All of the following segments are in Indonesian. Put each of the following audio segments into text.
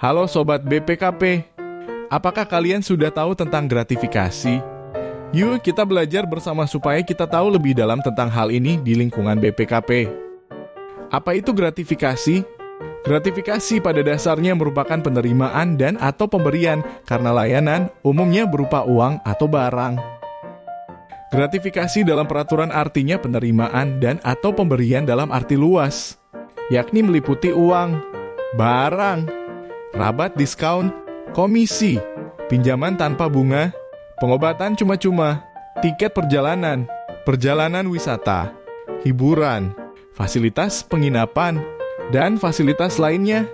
Halo Sobat BPKP, apakah kalian sudah tahu tentang gratifikasi? Yuk kita belajar bersama supaya kita tahu lebih dalam tentang hal ini di lingkungan BPKP. Apa itu gratifikasi? Gratifikasi pada dasarnya merupakan penerimaan dan atau pemberian karena layanan umumnya berupa uang atau barang. Gratifikasi dalam peraturan artinya penerimaan dan atau pemberian dalam arti luas, yakni meliputi uang, barang, rabat diskon, komisi, pinjaman tanpa bunga, pengobatan cuma-cuma, tiket perjalanan, perjalanan wisata, hiburan, fasilitas penginapan, dan fasilitas lainnya,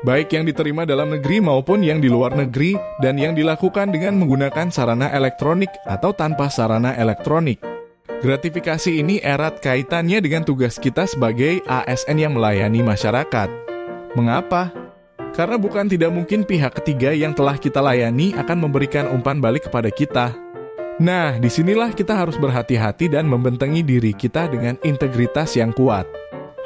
baik yang diterima dalam negeri maupun yang di luar negeri dan yang dilakukan dengan menggunakan sarana elektronik atau tanpa sarana elektronik. Gratifikasi ini erat kaitannya dengan tugas kita sebagai ASN yang melayani masyarakat. Mengapa? Karena bukan tidak mungkin pihak ketiga yang telah kita layani akan memberikan umpan balik kepada kita. Nah, disinilah kita harus berhati-hati dan membentengi diri kita dengan integritas yang kuat.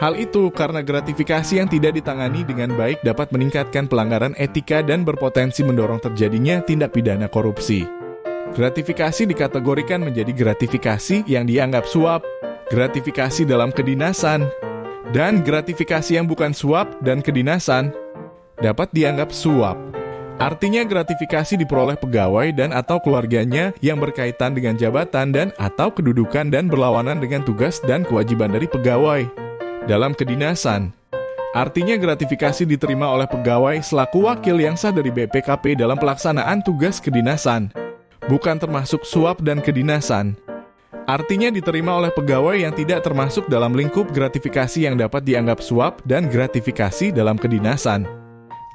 Hal itu karena gratifikasi yang tidak ditangani dengan baik dapat meningkatkan pelanggaran etika dan berpotensi mendorong terjadinya tindak pidana korupsi. Gratifikasi dikategorikan menjadi gratifikasi yang dianggap suap, gratifikasi dalam kedinasan, dan gratifikasi yang bukan suap dan kedinasan dapat dianggap suap. Artinya gratifikasi diperoleh pegawai dan atau keluarganya yang berkaitan dengan jabatan dan atau kedudukan dan berlawanan dengan tugas dan kewajiban dari pegawai. Dalam kedinasan, artinya gratifikasi diterima oleh pegawai selaku wakil yang sah dari BPKP dalam pelaksanaan tugas kedinasan, bukan termasuk suap dan kedinasan. Artinya diterima oleh pegawai yang tidak termasuk dalam lingkup gratifikasi yang dapat dianggap suap dan gratifikasi dalam kedinasan.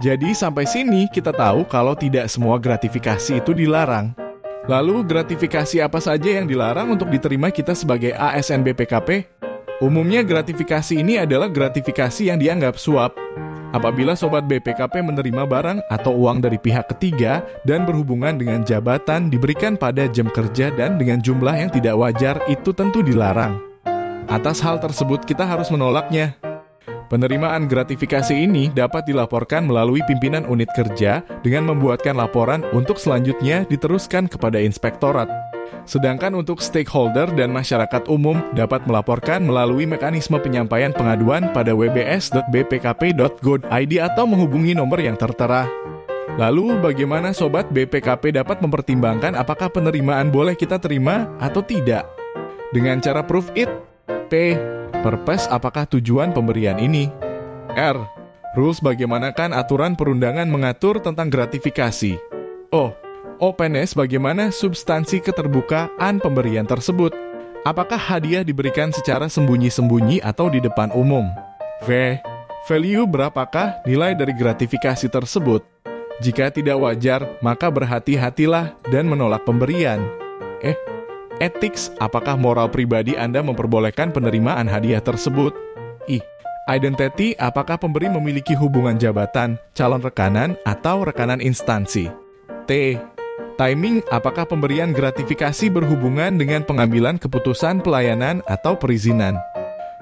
Jadi sampai sini kita tahu kalau tidak semua gratifikasi itu dilarang. Lalu gratifikasi apa saja yang dilarang untuk diterima kita sebagai ASN BPKP? Umumnya gratifikasi ini adalah gratifikasi yang dianggap suap. Apabila Sobat BPKP menerima barang atau uang dari pihak ketiga dan berhubungan dengan jabatan diberikan pada jam kerja dan dengan jumlah yang tidak wajar, itu tentu dilarang. Atas hal tersebut kita harus menolaknya. Penerimaan gratifikasi ini dapat dilaporkan melalui pimpinan unit kerja dengan membuatkan laporan untuk selanjutnya diteruskan kepada inspektorat. Sedangkan untuk stakeholder dan masyarakat umum dapat melaporkan melalui mekanisme penyampaian pengaduan pada wbs.bpkp.go.id atau menghubungi nomor yang tertera. Lalu bagaimana Sobat BPKP dapat mempertimbangkan apakah penerimaan boleh kita terima atau tidak? Dengan cara prove it. P. Purpose apakah tujuan pemberian ini? R. Rules bagaimanakah aturan perundangan mengatur tentang gratifikasi? O. Openness bagaimana substansi keterbukaan pemberian tersebut? Apakah hadiah diberikan secara sembunyi-sembunyi atau di depan umum? V. Value berapakah nilai dari gratifikasi tersebut? Jika tidak wajar, maka berhati-hatilah dan menolak pemberian. Ethics, apakah moral pribadi Anda memperbolehkan penerimaan hadiah tersebut? I. Identity, apakah pemberi memiliki hubungan jabatan, calon rekanan, atau rekanan instansi? T. Timing, apakah pemberian gratifikasi berhubungan dengan pengambilan keputusan pelayanan atau perizinan?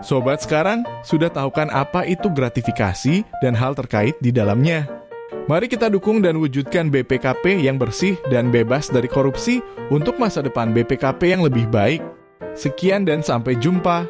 Sobat sekarang, sudah tahu kan apa itu gratifikasi dan hal terkait di dalamnya? Mari kita dukung dan wujudkan BPKP yang bersih dan bebas dari korupsi untuk masa depan BPKP yang lebih baik. Sekian dan sampai jumpa.